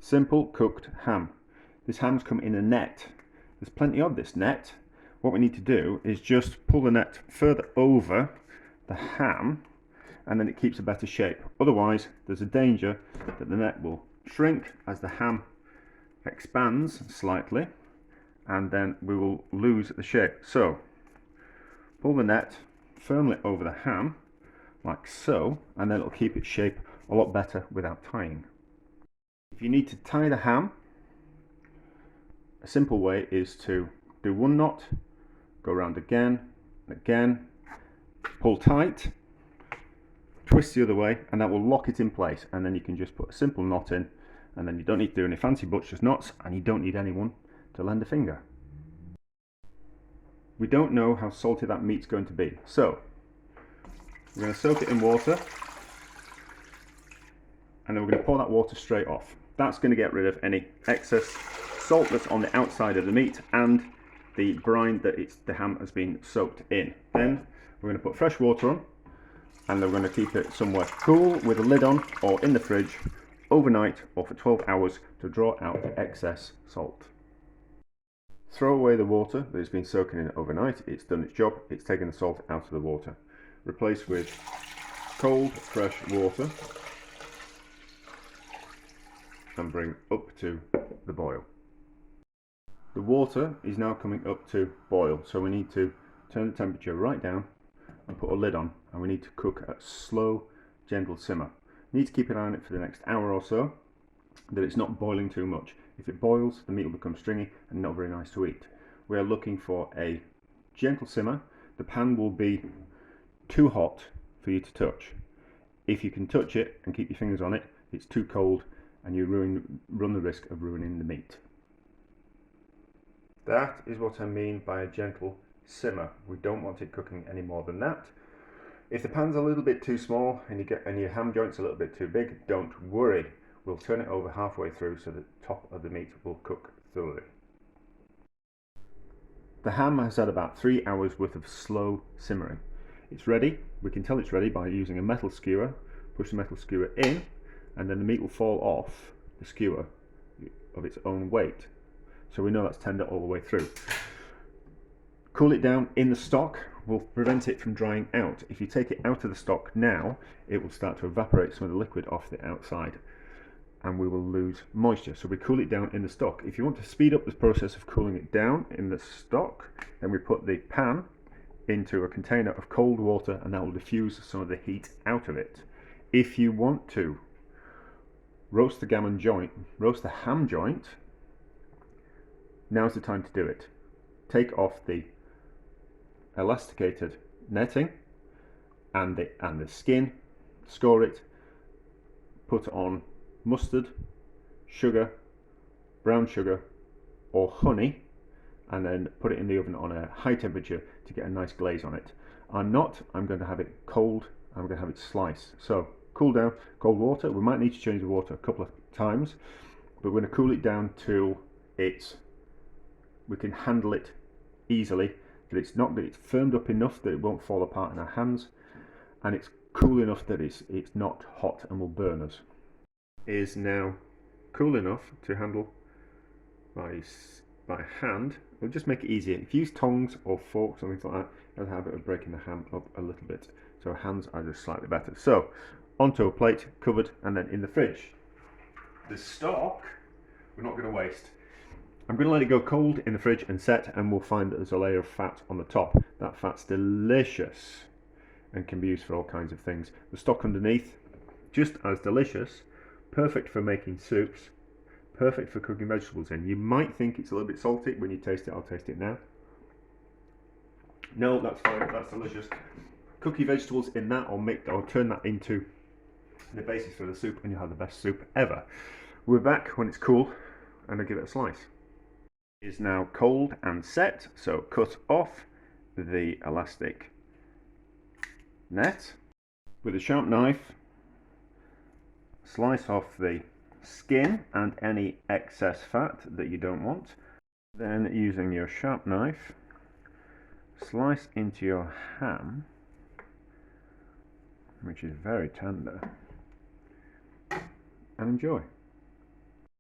Simple cooked ham. This ham's come in a net. There's plenty of this net. What we need to do is just pull the net further over the ham, and then it keeps a better shape. Otherwise, there's a danger that the net will shrink as the ham expands slightly, and then we will lose the shape. So, pull the net firmly over the ham, like so, and then it'll keep its shape a lot better without tying. If you need to tie the ham, a simple way is to do one knot, go around again, pull tight, twist the other way, and that will lock it in place, and then you can just put a simple knot in, and then you don't need to do any fancy butcher's knots, and you don't need anyone to lend a finger. We don't know how salty that meat's going to be, so we're going to soak it in water, and then we're going to pour that water straight off. That's going to get rid of any excess salt that's on the outside of the meat and the brine that the ham has been soaked in. Then we're going to put fresh water on, and then we're going to keep it somewhere cool with a lid on, or in the fridge overnight or for 12 hours to draw out the excess salt. Throw away the water that has been soaking in overnight. It's done its job, it's taken the salt out of the water. Replace with cold fresh water and bring up to the boil. The water is now coming up to boil, so we need to turn the temperature right down and put a lid on, and we need to cook at slow, gentle simmer. You need to keep an eye on it for the next hour or so, that it's not boiling too much. If it boils, the meat will become stringy and not very nice to eat. We are looking for a gentle simmer. The pan will be too hot for you to touch. If you can touch it and keep your fingers on it, it's too cold and you run the risk of ruining the meat. That is what I mean by a gentle simmer. We don't want it cooking any more than that. If the pan's a little bit too small and your ham joint's a little bit too big, don't worry. We'll turn it over halfway through so the top of the meat will cook thoroughly. The ham has had about 3 hours worth of slow simmering. It's ready. We can tell it's ready by using a metal skewer. Push the metal skewer in, and then the meat will fall off the skewer of its own weight. So we know that's tender all the way through. Cool it down in the stock will prevent it from drying out. If you take it out of the stock now, it will start to evaporate some of the liquid off the outside, and we will lose moisture. So we cool it down in the stock. If you want to speed up the process of cooling it down in the stock, then we put the pan into a container of cold water, and that will diffuse some of the heat out of it. If you want to roast the ham joint, now's the time to do it. Take off the elasticated netting and the skin, score it, put on mustard, sugar, brown sugar or honey, and then put it in the oven on a high temperature to get a nice glaze on it. I'm going to have it cold. I'm going to have it sliced. So cool down, cold water. We might need to change the water a couple of times, but we're going to cool it down till we can handle it easily, that it's firmed up enough that it won't fall apart in our hands, and it's cool enough that it's not hot and will burn us. It is now cool enough to handle by hand. We'll just make it easier. If you use tongs or forks or things like that, you'll have a habit of breaking the ham up a little bit. So hands are just slightly better. So onto a plate, covered, and then in the fridge. The stock we're not going to waste. I'm going to let it go cold in the fridge and set, and we'll find that there's a layer of fat on the top. That fat's delicious and can be used for all kinds of things. The stock underneath, just as delicious, perfect for making soups, perfect for cooking vegetables in. You might think it's a little bit salty when you taste it. I'll taste it now. No, that's fine, that's delicious. Cook your vegetables in that, or turn that into the basis for the soup, and you'll have the best soup ever. We're back when it's cool, and I'll give it a slice. It is now cold and set, so cut off the elastic net with a sharp knife. Slice off the skin and any excess fat that you don't want. Then, using your sharp knife, slice into your ham, which is very tender, and enjoy.